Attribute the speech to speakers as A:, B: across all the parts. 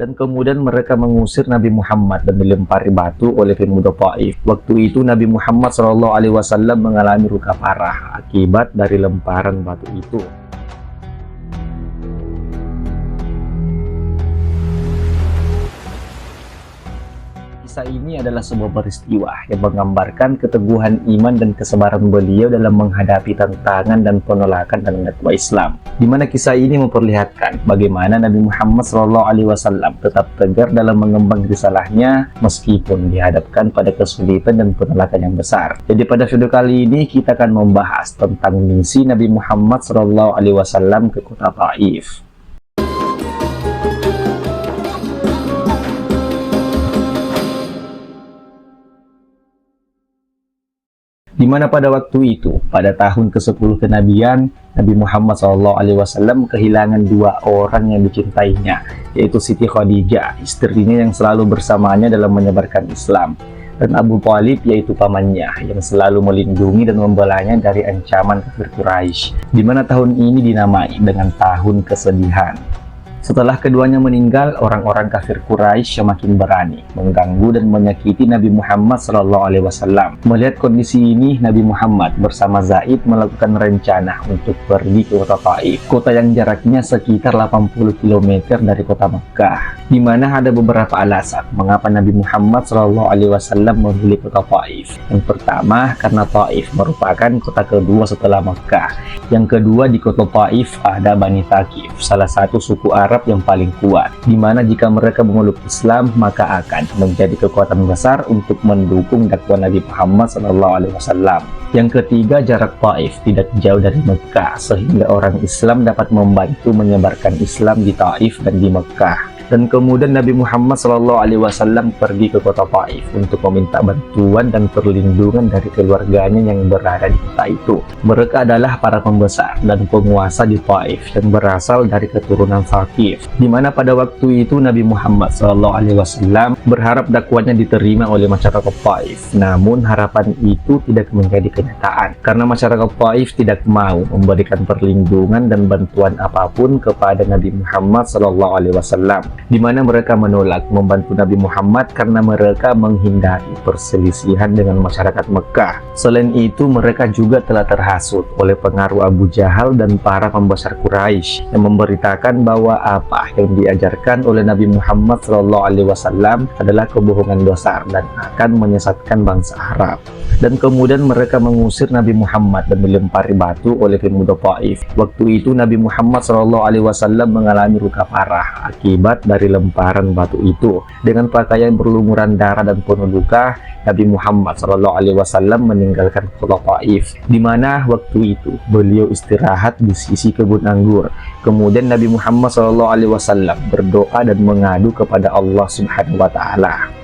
A: Dan kemudian mereka mengusir Nabi Muhammad dan dilempari batu oleh pemuda Taif. Waktu itu Nabi Muhammad SAW mengalami luka parah akibat dari lemparan batu itu. Kisah ini adalah sebuah peristiwa yang menggambarkan keteguhan iman dan kesabaran beliau dalam menghadapi tantangan dan penolakan dalam dakwah Islam. Di mana kisah ini memperlihatkan bagaimana Nabi Muhammad SAW tetap tegar dalam mengemban risalahnya meskipun dihadapkan pada kesulitan dan penolakan yang besar. Jadi pada video kali ini kita akan membahas tentang misi Nabi Muhammad SAW ke kota Taif. Di mana pada waktu itu, pada tahun ke-10 kenabian, Nabi Muhammad SAW kehilangan dua orang yang dicintainya, yaitu Siti Khadijah, istrinya yang selalu bersamanya dalam menyebarkan Islam, dan Abu Thalib, yaitu pamannya, yang selalu melindungi dan membelanya dari ancaman kafir Quraisy, di mana tahun ini dinamai dengan tahun kesedihan. Setelah keduanya meninggal, orang-orang kafir Quraisy semakin berani mengganggu dan menyakiti Nabi Muhammad SAW. Melihat kondisi ini, Nabi Muhammad bersama Zaid melakukan rencana untuk pergi ke kota Taif, kota yang jaraknya sekitar 80 km dari kota Mekkah. Di mana ada beberapa alasan mengapa Nabi Muhammad SAW memilih kota Taif. Yang pertama, karena Taif merupakan kota kedua setelah Mekkah. Yang kedua, di kota Taif ada Bani Thaqif, salah satu suku Arab yang paling kuat, di mana jika mereka memeluk Islam maka akan menjadi kekuatan besar untuk mendukung dakwah Nabi Muhammad SAW. Yang ketiga, jarak Taif tidak jauh dari Mekkah sehingga orang Islam dapat membantu menyebarkan Islam di Taif dan di Mekkah. Dan kemudian Nabi Muhammad SAW pergi ke kota Taif untuk meminta bantuan dan perlindungan dari keluarganya yang berada di kota itu. Mereka adalah para pembesar dan penguasa di Taif yang berasal dari keturunan Thaqif, di mana pada waktu itu Nabi Muhammad SAW berharap dakwahnya diterima oleh masyarakat Taif. Namun harapan itu tidak menjadi kenyataan karena masyarakat Taif tidak mau memberikan perlindungan dan bantuan apapun kepada Nabi Muhammad SAW. Di mana mereka menolak membantu Nabi Muhammad karena mereka menghindari perselisihan dengan masyarakat Mekkah. Selain itu, mereka juga telah terhasut oleh pengaruh Abu Jahal dan para pembesar Quraisy yang memberitakan bahwa apa yang diajarkan oleh Nabi Muhammad SAW adalah kebohongan besar dan akan menyesatkan bangsa Arab. Dan kemudian mereka mengusir Nabi Muhammad dan dilempari batu oleh pemuda Taif. Waktu itu Nabi Muhammad SAW mengalami luka parah akibat dari lemparan batu itu. Dengan pakaian berlumuran darah dan penuh luka, Nabi Muhammad SAW meninggalkan kota Taif, di mana waktu itu beliau istirahat di sisi kebun anggur. Kemudian Nabi Muhammad SAW berdoa dan mengadu kepada Allah Subhanahu wa Ta'ala.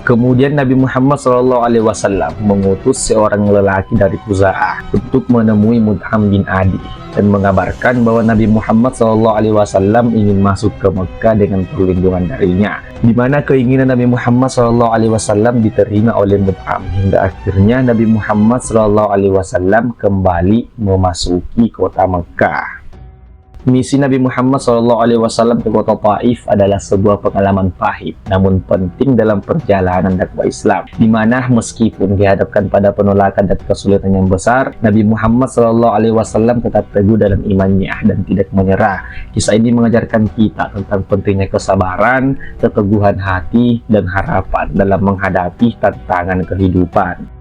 A: Kemudian Nabi Muhammad SAW mengutus seorang lelaki dari Khuza'ah untuk menemui Mud'am bin Adi dan mengabarkan bahwa Nabi Muhammad SAW ingin masuk ke Mekkah dengan perlindungan darinya, di mana keinginan Nabi Muhammad SAW diterima oleh Mud'am hingga akhirnya Nabi Muhammad SAW kembali memasuki kota Mekkah. Misi Nabi Muhammad SAW ke kota Taif adalah sebuah pengalaman pahit namun penting dalam perjalanan dakwah Islam, di mana meskipun dihadapkan pada penolakan dan kesulitan yang besar, Nabi Muhammad SAW tetap teguh dalam imannya dan tidak menyerah. Kisah ini mengajarkan kita tentang pentingnya kesabaran, keteguhan hati, dan harapan dalam menghadapi tantangan kehidupan.